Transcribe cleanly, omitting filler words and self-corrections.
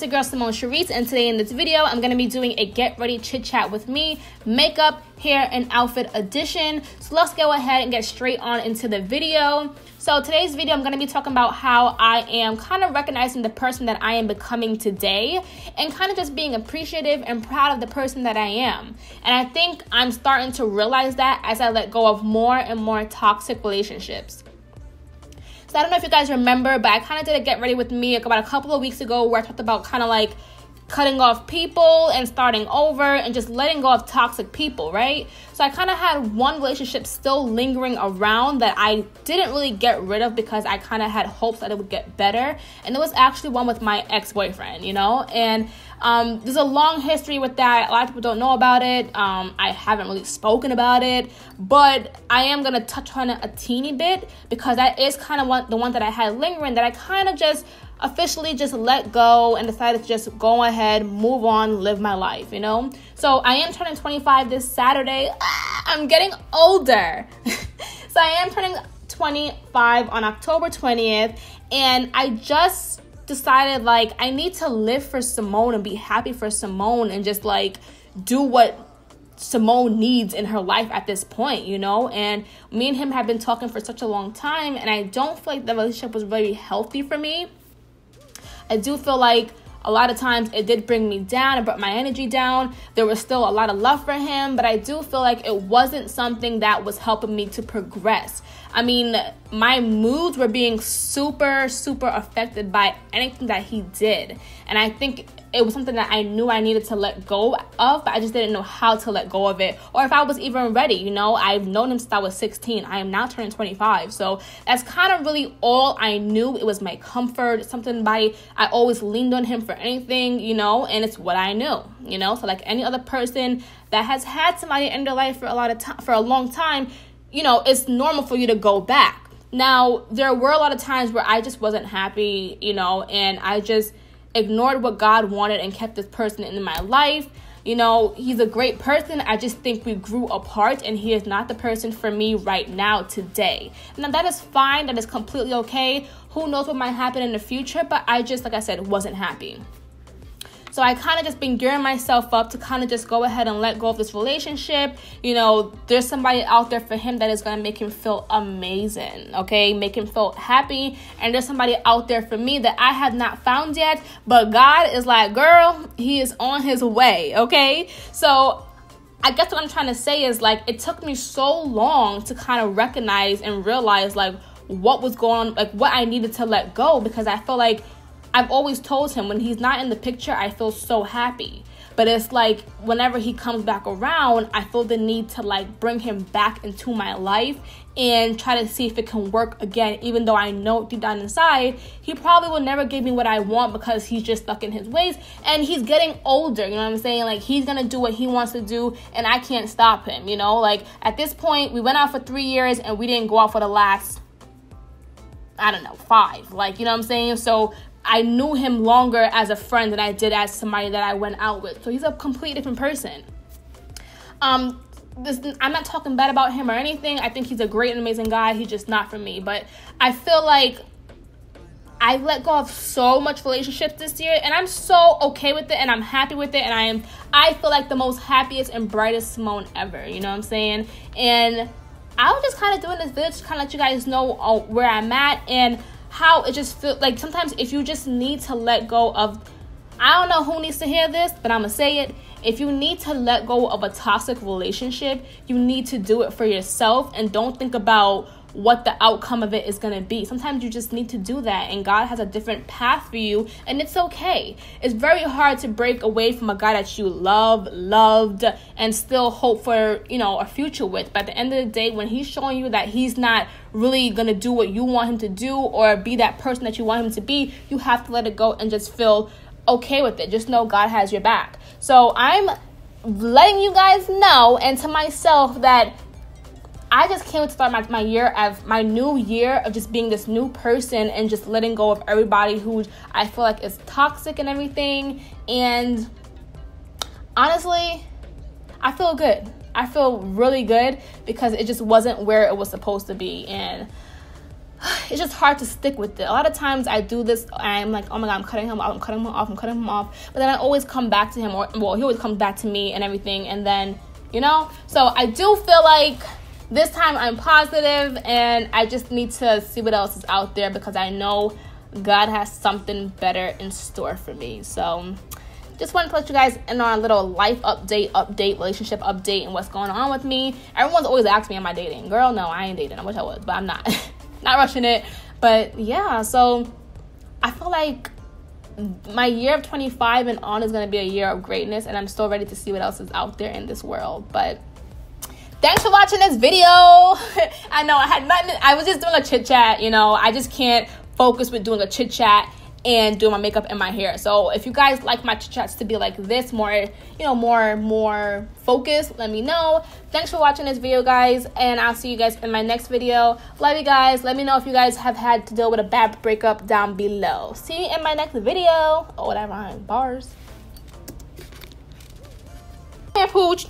your girl Simone Charisse, and today in this video I'm going to be doing a get ready chit chat with me, makeup, hair, and outfit edition. So let's go ahead and get straight on into the video. So today's video I'm going to be talking about how I am kind of recognizing the person that I am becoming today and kind of just being appreciative and proud of the person that I am. And I think I'm starting to realize that as I let go of more and more toxic relationships. So I don't know if you guys remember, but I kind of did a get ready with me about a couple of weeks ago where I talked about kind of like cutting off people and starting over and just letting go of toxic people, right? So I kind of had one relationship still lingering around that I didn't really get rid of because I kind of had hopes that it would get better. And it was actually one with my ex-boyfriend, you know? And there's a long history with that. A lot of people don't know about it. I haven't really spoken about it, but I am going to touch on it a teeny bit because that is kind of the one that I had lingering that I kind of just officially just let go and decided to just go ahead, move on, live my life, you know? So I am turning 25 this Saturday. I'm getting older. So I am turning 25 on October 20th, and I just decided like I need to live for Simone and be happy for Simone and just like do what Simone needs in her life at this point, you know? And me and him have been talking for such a long time, and I don't feel like the relationship was very healthy for me. I do feel like a lot of times it did bring me down. It brought my energy down. There was still a lot of love for him, but I do feel like it wasn't something that was helping me to progress. I mean, my moods were being super, super affected by anything that he did. And I think it was something that I knew I needed to let go of, but I just didn't know how to let go of it or if I was even ready, you know? I've known him since I was 16. I am now turning 25. So that's kind of really all I knew. It was my comfort, something I always leaned on him for anything, you know? And it's what I knew, you know? So like any other person that has had somebody in their life for a long time, you know, it's normal for you to go back. Now, there were a lot of times where I just wasn't happy, you know, and I just ignored what God wanted and kept this person in my life. You know, he's a great person. I just think we grew apart and he is not the person for me right now today. Now, that is fine. That is completely okay. Who knows what might happen in the future? But I just, like I said, wasn't happy. So I kind of just been gearing myself up to kind of just go ahead and let go of this relationship. You know, there's somebody out there for him that is going to make him feel amazing, okay? Make him feel happy. And there's somebody out there for me that I have not found yet. But God is like, girl, he is on his way, okay? So I guess what I'm trying to say is like, it took me so long to kind of recognize and realize like what was going on, like what I needed to let go, because I feel like I've always told him when he's not in the picture, I feel so happy. But it's like whenever he comes back around, I feel the need to like bring him back into my life and try to see if it can work again, even though I know deep down inside, he probably will never give me what I want because he's just stuck in his ways and he's getting older, you know what I'm saying? Like he's going to do what he wants to do and I can't stop him, you know? Like at this point, we went out for 3 years and we didn't go out for the last, I don't know, 5. Like, you know what I'm saying? So I knew him longer as a friend than I did as somebody that I went out with. So he's a completely different person. I'm not talking bad about him or anything. I think he's a great and amazing guy. He's just not for me. But I feel like I let go of so much relationships this year, and I'm so okay with it, and I'm happy with it, and I feel like the most happiest and brightest Simone ever. You know what I'm saying? And I was just kind of doing this video to kind of let you guys know where I'm at and how it just feels like sometimes if you just need to let go of, I don't know who needs to hear this, but I'm gonna say it. If you need to let go of a toxic relationship, you need to do it for yourself and don't think about what the outcome of it is going to be. Sometimes you just need to do that, and God has a different path for you, and it's okay. It's very hard to break away from a guy that you loved, and still hope for, you know, a future with. But at the end of the day, when he's showing you that he's not really going to do what you want him to do or be that person that you want him to be, you have to let it go and just feel okay with it. Just know God has your back. So I'm letting you guys know, and to myself, that I just can't wait to start my year of my new year of just being this new person and just letting go of everybody who I feel like is toxic and everything. And honestly, I feel good. I feel really good because it just wasn't where it was supposed to be. And it's just hard to stick with it. A lot of times I do this and I'm like, oh my God, I'm cutting him off, I'm cutting him off, I'm cutting him off. But then I always come back to him, or well, he always comes back to me and everything. And then, you know, so I do feel like this time I'm positive, and I just need to see what else is out there, because I know God has something better in store for me. So just wanted to let you guys in on a little life update, relationship update, and what's going on with me. Everyone's always asking me, am I dating? Girl, no, I ain't dating. I wish I was, but I'm not. Not rushing it. But yeah, so I feel like my year of 25 and on is going to be a year of greatness, and I'm still ready to see what else is out there in this world. But thanks for watching this video. I know I had nothing. I was just doing a chit chat, you know. I just can't focus with doing a chit chat and doing my makeup and my hair. So if you guys like my chit chats to be like this, more, you know, more focused, let me know. Thanks for watching this video, guys, and I'll see you guys in my next video. Love you guys. Let me know if you guys have had to deal with a bad breakup down below. See you in my next video. Oh, that rhymes. Bars. Hey, pooch.